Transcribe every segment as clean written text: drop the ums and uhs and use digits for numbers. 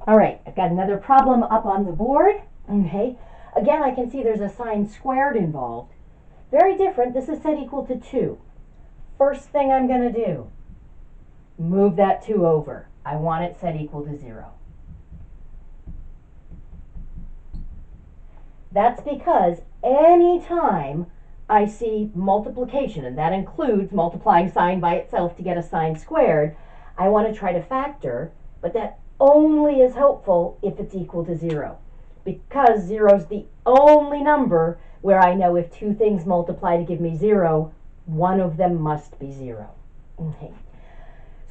All right, I've got another problem up on the board. Okay, again, I can see there's a sign squared involved. Very different. This is set equal to 2. First thing I'm going to do, move that 2 over. I want it set equal to 0. That's because anytime I see multiplication, and that includes multiplying sign by itself to get a sign squared, I want to try to factor, but that only is helpful if it's equal to 0. Because 0 is the only number where I know if two things multiply to give me 0, one of them must be 0. Okay.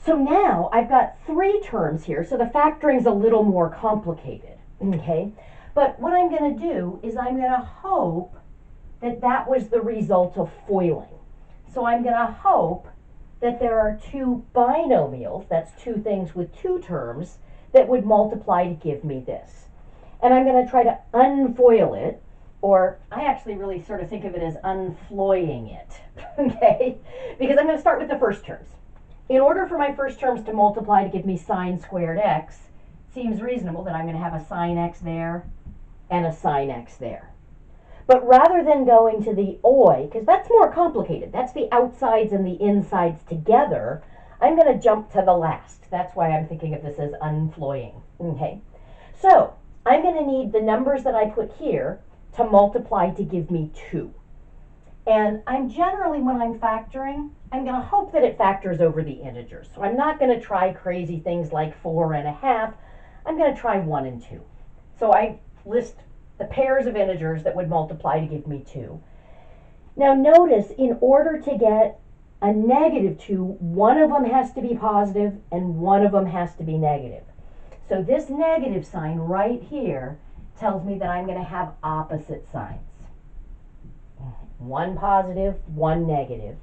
So now I've got 3 terms here, so the factoring's a little more complicated. Okay. But what I'm going to do is I'm going to hope that that was the result of FOILing. So I'm going to hope that there are 2 binomials, that's 2 things with 2 terms, that would multiply to give me this. And I'm going to try to unFOIL it, or I actually really sort of think of it as unFLOIing it, okay? Because I'm going to start with the first terms. In order for my first terms to multiply to give me sine squared x, it seems reasonable that I'm going to have a sine x there and a sine x there. But rather than going to the OI, because that's more complicated, that's the outsides and the insides together, I'm going to jump to the last. That's why I'm thinking of this as unFLOIing. Okay, so I'm going to need the numbers that I put here to multiply to give me 2. And I'm generally, when I'm factoring, I'm going to hope that it factors over the integers. So I'm not going to try crazy things like 4.5. I'm going to try 1 and 2. So I list the pairs of integers that would multiply to give me 2. Now notice, in order to get a negative 2, one of them has to be positive and one of them has to be negative. So this negative sign right here tells me that I'm going to have opposite signs. One positive, one negative.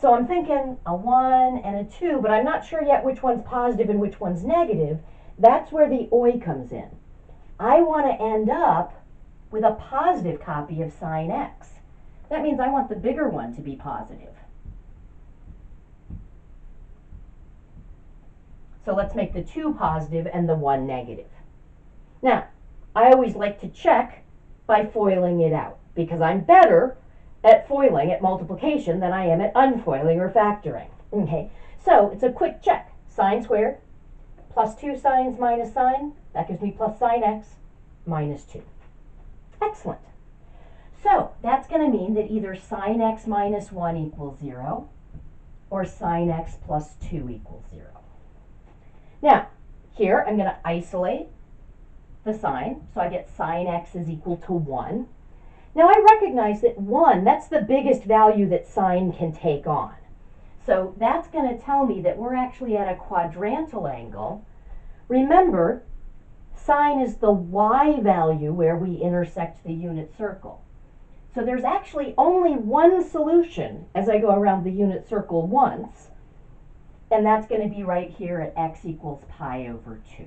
So I'm thinking a 1 and a 2, but I'm not sure yet which one's positive and which one's negative. That's where the OI comes in. I want to end up with a positive copy of sine x. That means I want the bigger one to be positive. So let's make the 2 positive and the 1 negative. Now, I always like to check by FOILing it out, because I'm better at FOILing, at multiplication, than I am at unFOILing or factoring. Okay, so it's a quick check. Sine squared plus 2 sines minus sine, that gives me plus sine x minus 2. Excellent. So that's going to mean that either sine x minus 1 equals 0 or sine x plus 2 equals 0. Now, here I'm going to isolate the sign, so I get sine x is equal to 1. Now I recognize that 1, that's the biggest value that sine can take on. So that's going to tell me that we're actually at a quadrantal angle. Remember, sine is the y value where we intersect the unit circle. So there's actually only one solution as I go around the unit circle once, and that's going to be right here at x equals pi over 2.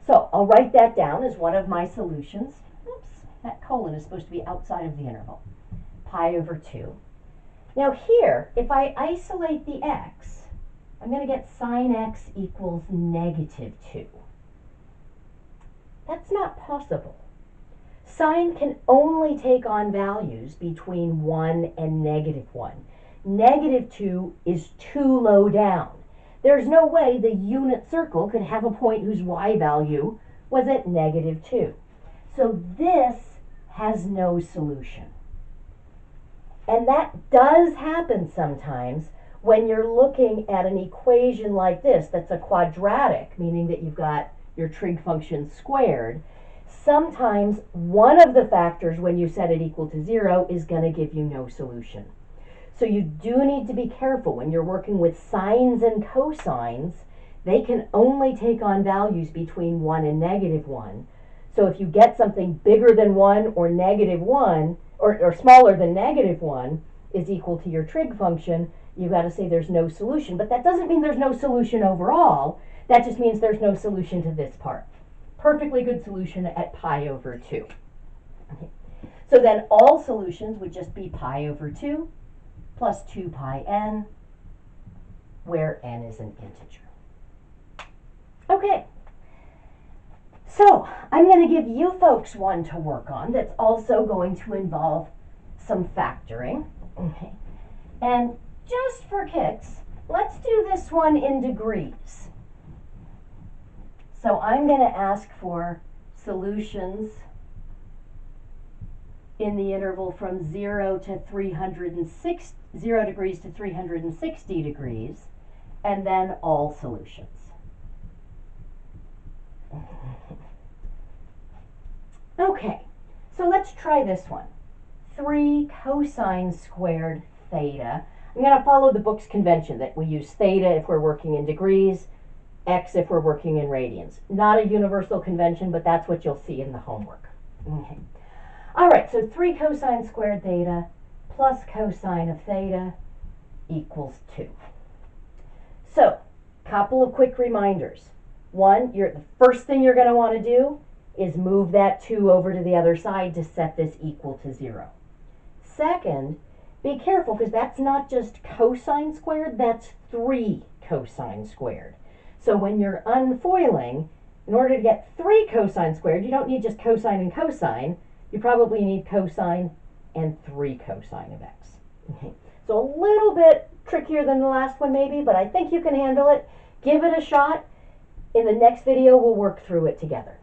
So I'll write that down as one of my solutions. Oops, that colon is supposed to be outside of the interval. Pi over 2. Now here, if I isolate the x, I'm going to get sine x equals negative 2. That's not possible. Sine can only take on values between 1 and negative 1. Negative 2 is too low down. There's no way the unit circle could have a point whose y value was at negative 2. So this has no solution. And that does happen sometimes when you're looking at an equation like this that's a quadratic, meaning that you've got your trig function squared. Sometimes one of the factors when you set it equal to 0 is going to give you no solution. So you do need to be careful when you're working with sines and cosines. They can only take on values between 1 and negative 1. So if you get something bigger than 1 or negative 1, or smaller than negative 1 is equal to your trig function, you've got to say there's no solution. But that doesn't mean there's no solution overall. That just means there's no solution to this part. Perfectly good solution at pi over 2. Okay. So then all solutions would just be pi over 2 plus 2 pi n, where n is an integer. Okay, So I'm going to give you folks one to work on that's also going to involve some factoring. Okay. And just for kicks, let's do this one in degrees. So I'm going to ask for solutions in the interval from 0 to 306, 0 degrees to 360 degrees, and then all solutions. Okay, so let's try this one. 3 cosine squared theta. I'm going to follow the book's convention that we use theta if we're working in degrees, x if we're working in radians. Not a universal convention, but that's what you'll see in the homework. Okay. All right, so 3 cosine squared theta plus cosine of theta equals 2. So, couple of quick reminders. One, the first thing you're going to want to do is move that 2 over to the other side to set this equal to 0. Second, be careful because that's not just cosine squared, that's 3 cosine squared. So when you're unfoiling, in order to get 3 cosine squared, you don't need just cosine and cosine. You probably need cosine and 3 cosine of x. Okay. So a little bit trickier than the last one maybe, but I think you can handle it. Give it a shot. In the next video, we'll work through it together.